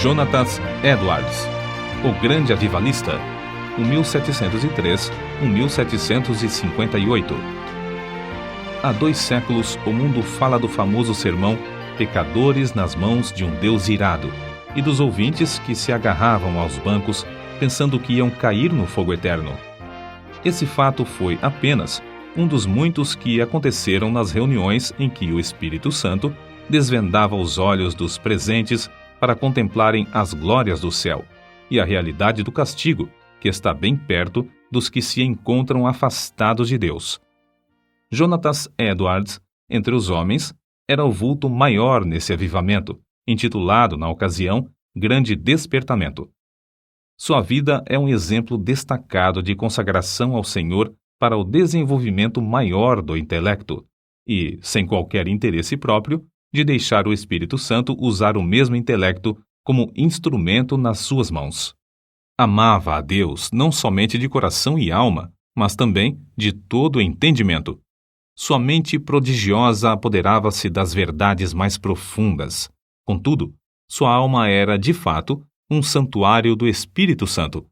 Jonathan Edwards, o grande avivalista, 1703-1758. Há 2 séculos, o mundo fala do famoso sermão Pecadores nas mãos de um Deus irado, e dos ouvintes que se agarravam aos bancos pensando que iam cair no fogo eterno. Esse fato foi apenas um dos muitos que aconteceram nas reuniões em que o Espírito Santo desvendava os olhos dos presentes para contemplarem as glórias do céu e a realidade do castigo, que está bem perto dos que se encontram afastados de Deus. Jonathan Edwards, entre os homens, era o vulto maior nesse avivamento, intitulado, na ocasião, Grande Despertamento. Sua vida é um exemplo destacado de consagração ao Senhor para o desenvolvimento maior do intelecto e, sem qualquer interesse próprio, de deixar o Espírito Santo usar o mesmo intelecto como instrumento nas suas mãos. Amava a Deus não somente de coração e alma, mas também de todo o entendimento. Sua mente prodigiosa apoderava-se das verdades mais profundas. Contudo, sua alma era, de fato, um santuário do Espírito Santo.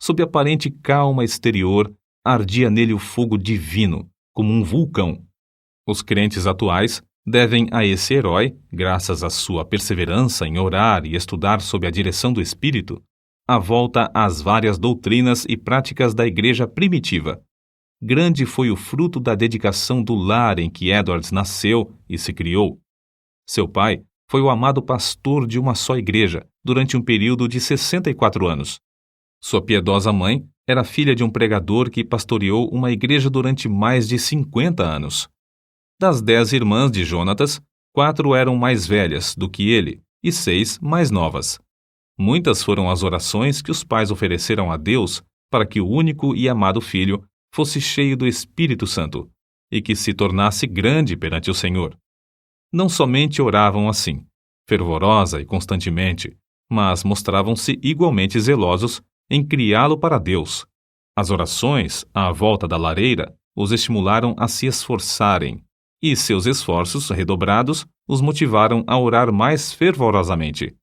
Sob aparente calma exterior, ardia nele o fogo divino, como um vulcão. Os crentes atuais devem a esse herói, graças à sua perseverança em orar e estudar sob a direção do Espírito, a volta às várias doutrinas e práticas da igreja primitiva. Grande foi o fruto da dedicação do lar em que Edwards nasceu e se criou. Seu pai foi o amado pastor de uma só igreja durante um período de 64 anos. Sua piedosa mãe era filha de um pregador que pastoreou uma igreja durante mais de 50 anos. Das 10 irmãs de Jonatas, 4 eram mais velhas do que ele e 6 mais novas. Muitas foram as orações que os pais ofereceram a Deus para que o único e amado filho fosse cheio do Espírito Santo e que se tornasse grande perante o Senhor. Não somente oravam assim, fervorosa e constantemente, mas mostravam-se igualmente zelosos em criá-lo para Deus. As orações, à volta da lareira, os estimularam a se esforçarem, e seus esforços redobrados os motivaram a orar mais fervorosamente.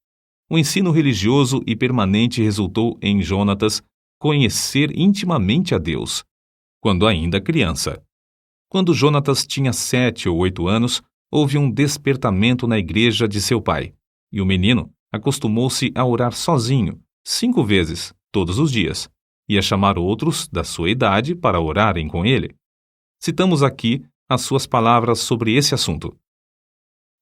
O ensino religioso e permanente resultou em Jonatas conhecer intimamente a Deus, quando ainda criança. Quando Jonatas tinha 7 ou 8 anos, houve um despertamento na igreja de seu pai, e o menino acostumou-se a orar sozinho, 5 vezes, todos os dias, e a chamar outros da sua idade para orarem com ele. Citamos aqui as suas palavras sobre esse assunto.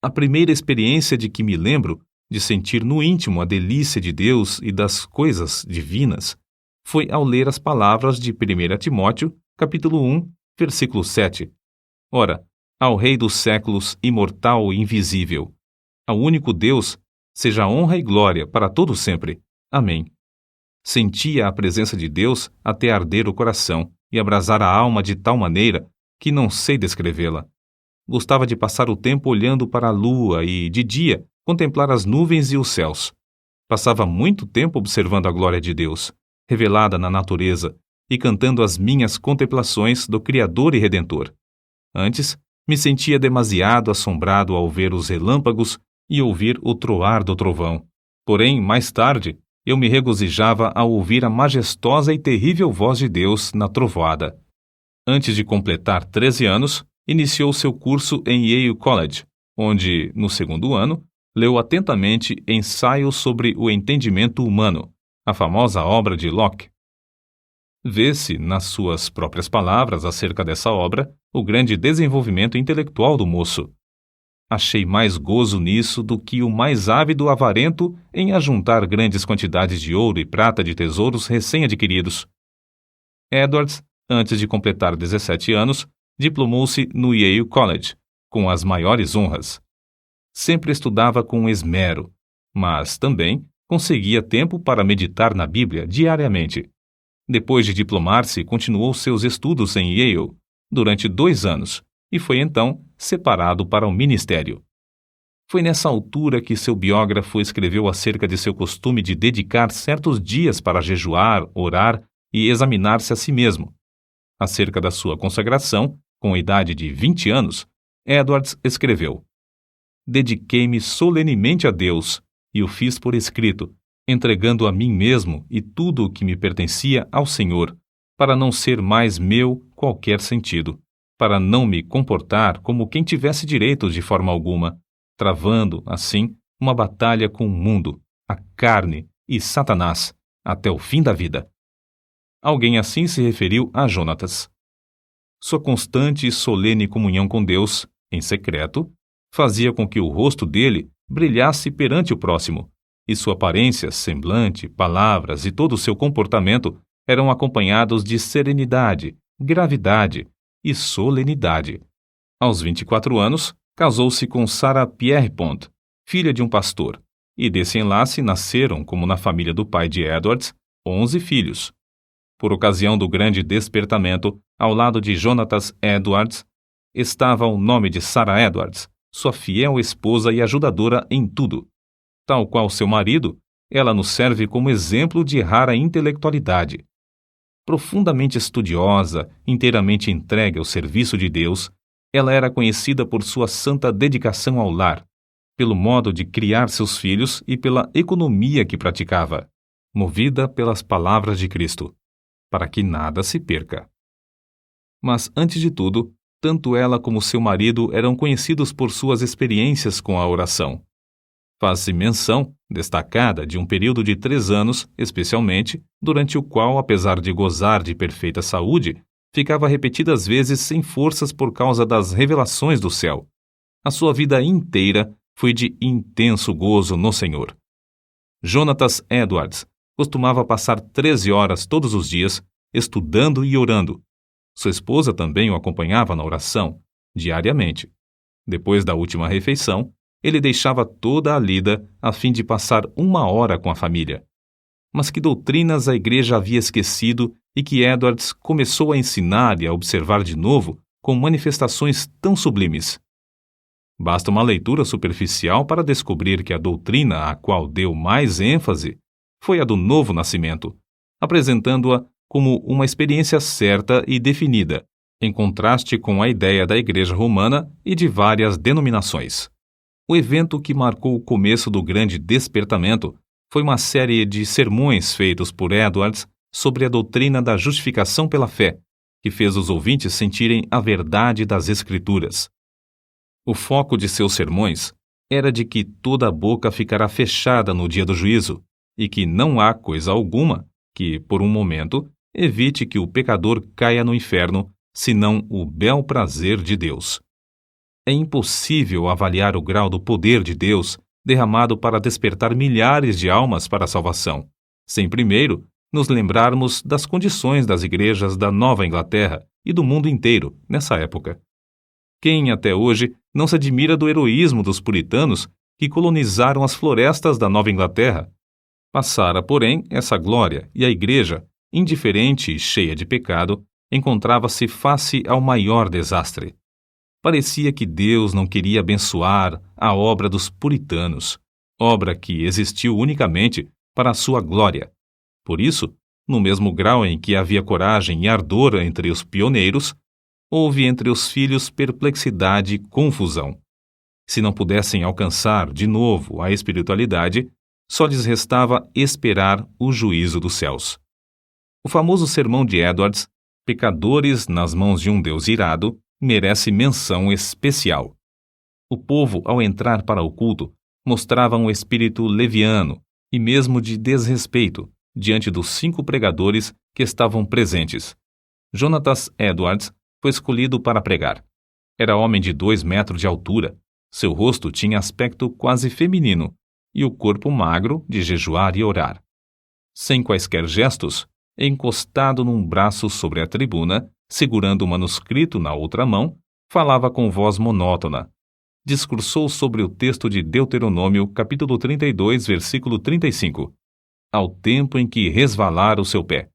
A primeira experiência de que me lembro, de sentir no íntimo a delícia de Deus e das coisas divinas, foi ao ler as palavras de 1 Timóteo, capítulo 1, versículo 7. Ora, ao Rei dos séculos, imortal e invisível, ao único Deus, seja honra e glória para todo sempre. Amém. Sentia a presença de Deus até arder o coração e abrasar a alma de tal maneira que não sei descrevê-la. Gostava de passar o tempo olhando para a lua e, de dia, contemplar as nuvens e os céus. Passava muito tempo observando a glória de Deus, revelada na natureza, e cantando as minhas contemplações do Criador e Redentor. Antes, me sentia demasiado assombrado ao ver os relâmpagos e ouvir o troar do trovão. Porém, mais tarde, eu me regozijava ao ouvir a majestosa e terrível voz de Deus na trovoada. Antes de completar 13 anos, iniciou seu curso em Yale College, onde, no 2º ano, leu atentamente Ensaio sobre o Entendimento Humano, a famosa obra de Locke. Vê-se, nas suas próprias palavras acerca dessa obra, o grande desenvolvimento intelectual do moço. Achei mais gozo nisso do que o mais ávido avarento em ajuntar grandes quantidades de ouro e prata de tesouros recém-adquiridos. Edwards, antes de completar 17 anos, diplomou-se no Yale College, com as maiores honras. Sempre estudava com esmero, mas também conseguia tempo para meditar na Bíblia diariamente. Depois de diplomar-se, continuou seus estudos em Yale durante 2 anos e foi então separado para o ministério. Foi nessa altura que seu biógrafo escreveu acerca de seu costume de dedicar certos dias para jejuar, orar e examinar-se a si mesmo. Acerca da sua consagração, com a idade de 20 anos, Edwards escreveu: Dediquei-me solenemente a Deus, e o fiz por escrito, entregando a mim mesmo e tudo o que me pertencia ao Senhor, para não ser mais meu qualquer sentido, para não me comportar como quem tivesse direitos de forma alguma, travando, assim, uma batalha com o mundo, a carne e Satanás, até o fim da vida. Alguém assim se referiu a Jonatas. Sua constante e solene comunhão com Deus, em secreto, fazia com que o rosto dele brilhasse perante o próximo, e sua aparência, semblante, palavras e todo o seu comportamento eram acompanhados de serenidade, gravidade e solenidade. Aos 24 anos, casou-se com Sarah Pierrepont, filha de um pastor, e desse enlace nasceram, como na família do pai de Edwards, 11 filhos. Por ocasião do grande despertamento, ao lado de Jonatas Edwards, estava o nome de Sarah Edwards, sua fiel esposa e ajudadora em tudo. Tal qual seu marido, ela nos serve como exemplo de rara intelectualidade. Profundamente estudiosa, inteiramente entregue ao serviço de Deus, ela era conhecida por sua santa dedicação ao lar, pelo modo de criar seus filhos e pela economia que praticava, movida pelas palavras de Cristo, para que nada se perca. Mas, antes de tudo, tanto ela como seu marido eram conhecidos por suas experiências com a oração. Faz-se menção, destacada, de um período de 3 anos, especialmente, durante o qual, apesar de gozar de perfeita saúde, ficava repetidas vezes sem forças por causa das revelações do céu. A sua vida inteira foi de intenso gozo no Senhor. Jonatas Edwards costumava passar 13 horas todos os dias estudando e orando. Sua esposa também o acompanhava na oração, diariamente. Depois da última refeição, ele deixava toda a lida a fim de passar 1 hora com a família. Mas que doutrinas a igreja havia esquecido e que Edwards começou a ensinar e a observar de novo com manifestações tão sublimes? Basta uma leitura superficial para descobrir que a doutrina a qual deu mais ênfase foi a do novo nascimento, apresentando-a como uma experiência certa e definida, em contraste com a ideia da Igreja Romana e de várias denominações. O evento que marcou o começo do grande despertamento foi uma série de sermões feitos por Edwards sobre a doutrina da justificação pela fé, que fez os ouvintes sentirem a verdade das Escrituras. O foco de seus sermões era de que toda a boca ficará fechada no dia do juízo e que não há coisa alguma que, por um momento, evite que o pecador caia no inferno, senão o bel prazer de Deus. É impossível avaliar o grau do poder de Deus derramado para despertar milhares de almas para a salvação, sem primeiro nos lembrarmos das condições das igrejas da Nova Inglaterra e do mundo inteiro nessa época. Quem até hoje não se admira do heroísmo dos puritanos que colonizaram as florestas da Nova Inglaterra? Passara, porém, essa glória e a igreja, indiferente e cheia de pecado, encontrava-se face ao maior desastre. Parecia que Deus não queria abençoar a obra dos puritanos, obra que existiu unicamente para a sua glória. Por isso, no mesmo grau em que havia coragem e ardor entre os pioneiros, houve entre os filhos perplexidade e confusão. Se não pudessem alcançar, de novo, a espiritualidade, só lhes restava esperar o juízo dos céus. O famoso sermão de Edwards, Pecadores nas mãos de um Deus irado, merece menção especial. O povo, ao entrar para o culto, mostrava um espírito leviano e mesmo de desrespeito diante dos 5 pregadores que estavam presentes. Jonatas Edwards foi escolhido para pregar. Era homem de 2 metros de altura, seu rosto tinha aspecto quase feminino e o corpo magro de jejuar e orar. Sem quaisquer gestos, encostado num braço sobre a tribuna, segurando o manuscrito na outra mão, falava com voz monótona. Discursou sobre o texto de Deuteronômio, capítulo 32, versículo 35, ao tempo em que resvalara o seu pé.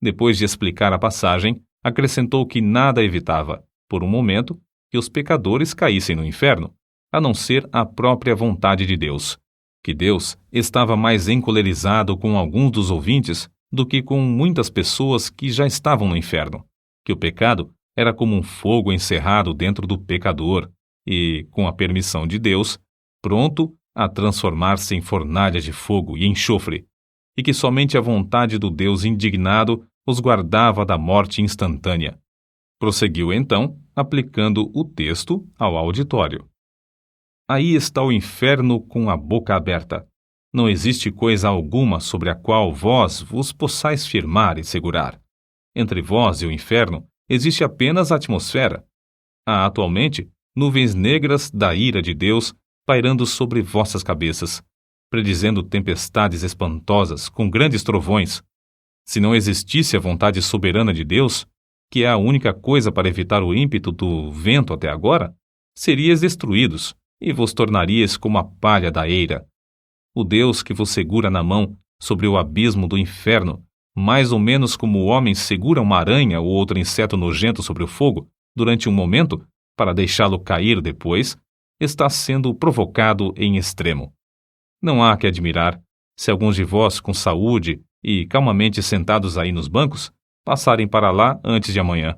Depois de explicar a passagem, acrescentou que nada evitava, por um momento, que os pecadores caíssem no inferno, a não ser a própria vontade de Deus, que Deus estava mais encolerizado com alguns dos ouvintes do que com muitas pessoas que já estavam no inferno, que o pecado era como um fogo encerrado dentro do pecador e, com a permissão de Deus, pronto a transformar-se em fornalhas de fogo e enxofre, e que somente a vontade do Deus indignado os guardava da morte instantânea. Prosseguiu então, aplicando o texto ao auditório. Aí está o inferno com a boca aberta. Não existe coisa alguma sobre a qual vós vos possais firmar e segurar. Entre vós e o inferno existe apenas a atmosfera. Há atualmente nuvens negras da ira de Deus pairando sobre vossas cabeças, predizendo tempestades espantosas com grandes trovões. Se não existisse a vontade soberana de Deus, que é a única coisa para evitar o ímpeto do vento até agora, seríeis destruídos e vos tornaríeis como a palha da eira. O Deus que vos segura na mão sobre o abismo do inferno, mais ou menos como o homem segura uma aranha ou outro inseto nojento sobre o fogo durante um momento, para deixá-lo cair depois, está sendo provocado em extremo. Não há que admirar se alguns de vós com saúde e calmamente sentados aí nos bancos passarem para lá antes de amanhã.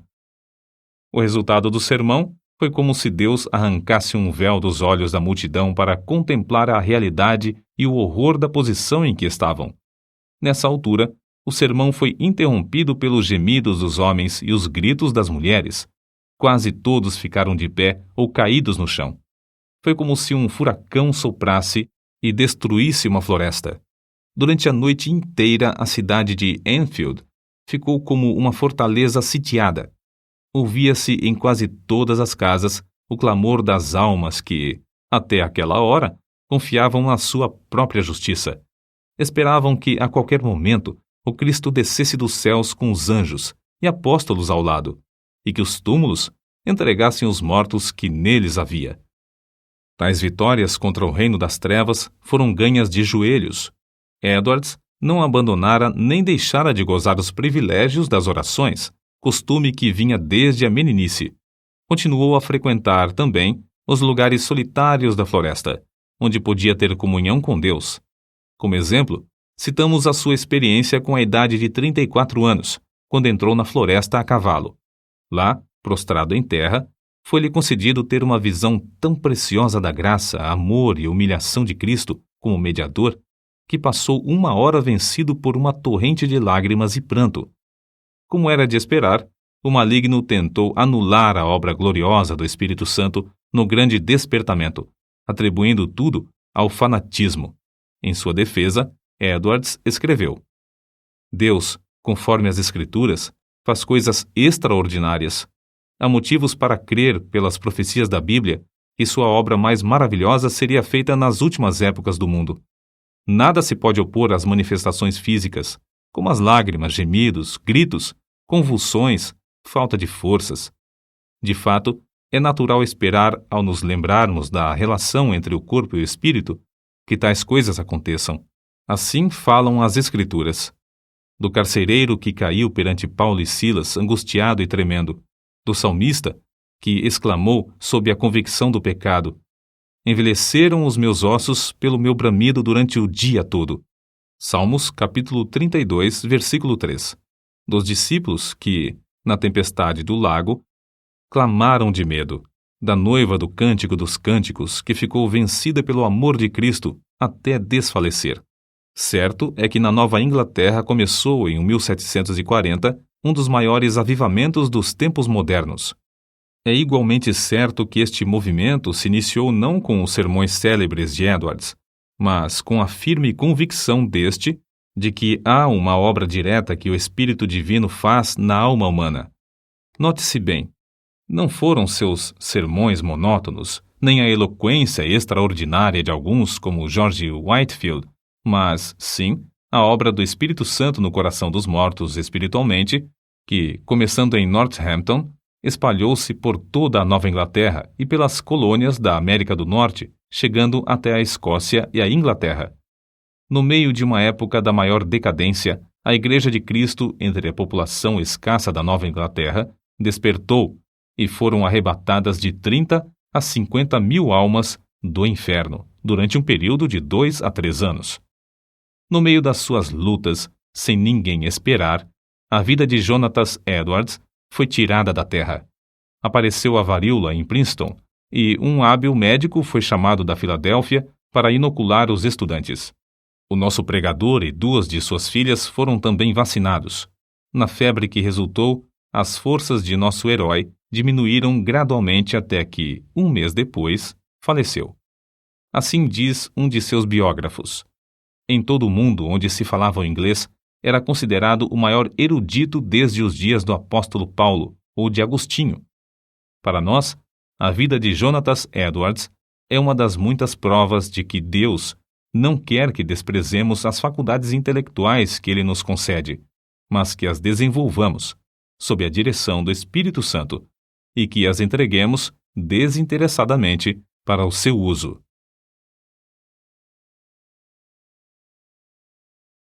O resultado do sermão foi como se Deus arrancasse um véu dos olhos da multidão para contemplar a realidade e o horror da posição em que estavam. Nessa altura, o sermão foi interrompido pelos gemidos dos homens e os gritos das mulheres. Quase todos ficaram de pé ou caídos no chão. Foi como se um furacão soprasse e destruísse uma floresta. Durante a noite inteira, a cidade de Enfield ficou como uma fortaleza sitiada. Ouvia-se em quase todas as casas o clamor das almas que, até aquela hora, confiavam na sua própria justiça. Esperavam que, a qualquer momento, o Cristo descesse dos céus com os anjos e apóstolos ao lado, e que os túmulos entregassem os mortos que neles havia. Tais vitórias contra o reino das trevas foram ganhas de joelhos. Edwards não abandonara nem deixara de gozar os privilégios das orações, costume que vinha desde a meninice. Continuou a frequentar também os lugares solitários da floresta, onde podia ter comunhão com Deus. Como exemplo, citamos a sua experiência com a idade de 34 anos, quando entrou na floresta a cavalo. Lá, prostrado em terra, foi-lhe concedido ter uma visão tão preciosa da graça, amor e humilhação de Cristo como mediador, que passou 1 hora vencido por uma torrente de lágrimas e pranto. Como era de esperar, o maligno tentou anular a obra gloriosa do Espírito Santo no grande despertamento, atribuindo tudo ao fanatismo. Em sua defesa, Edwards escreveu: Deus, conforme as Escrituras, faz coisas extraordinárias. Há motivos para crer, pelas profecias da Bíblia, que sua obra mais maravilhosa seria feita nas últimas épocas do mundo. Nada se pode opor às manifestações físicas, como as lágrimas, gemidos, gritos, convulsões, falta de forças. De fato, é natural esperar, ao nos lembrarmos da relação entre o corpo e o espírito, que tais coisas aconteçam. Assim falam as Escrituras. Do carcereiro que caiu perante Paulo e Silas, angustiado e tremendo. Do salmista, que exclamou sob a convicção do pecado: envelheceram os meus ossos pelo meu bramido durante o dia todo. Salmos, capítulo 32, versículo 3. Dos discípulos que, na tempestade do lago, clamaram de medo. Da noiva do Cântico dos Cânticos, que ficou vencida pelo amor de Cristo até desfalecer. Certo é que na Nova Inglaterra começou, em 1740, um dos maiores avivamentos dos tempos modernos. É igualmente certo que este movimento se iniciou não com os sermões célebres de Edwards, mas com a firme convicção deste de que há uma obra direta que o Espírito Divino faz na alma humana. Note-se bem, não foram seus sermões monótonos, nem a eloquência extraordinária de alguns como George Whitefield, mas, sim, a obra do Espírito Santo no coração dos mortos espiritualmente, que, começando em Northampton, espalhou-se por toda a Nova Inglaterra e pelas colônias da América do Norte, chegando até a Escócia e a Inglaterra. No meio de uma época da maior decadência, a Igreja de Cristo, entre a população escassa da Nova Inglaterra, despertou e foram arrebatadas de 30 a 50 mil almas do inferno, durante um período de 2 a 3 anos. No meio das suas lutas, sem ninguém esperar, a vida de Jonathan Edwards foi tirada da terra. Apareceu a varíola em Princeton, e um hábil médico foi chamado da Filadélfia para inocular os estudantes. O nosso pregador e 2 de suas filhas foram também vacinados. Na febre que resultou, as forças de nosso herói diminuíram gradualmente até que, 1 mês depois, faleceu. Assim diz um de seus biógrafos. Em todo o mundo onde se falava o inglês, era considerado o maior erudito desde os dias do apóstolo Paulo ou de Agostinho. Para nós, a vida de Jonatas Edwards é uma das muitas provas de que Deus não quer que desprezemos as faculdades intelectuais que Ele nos concede, mas que as desenvolvamos, sob a direção do Espírito Santo, e que as entreguemos desinteressadamente para o seu uso.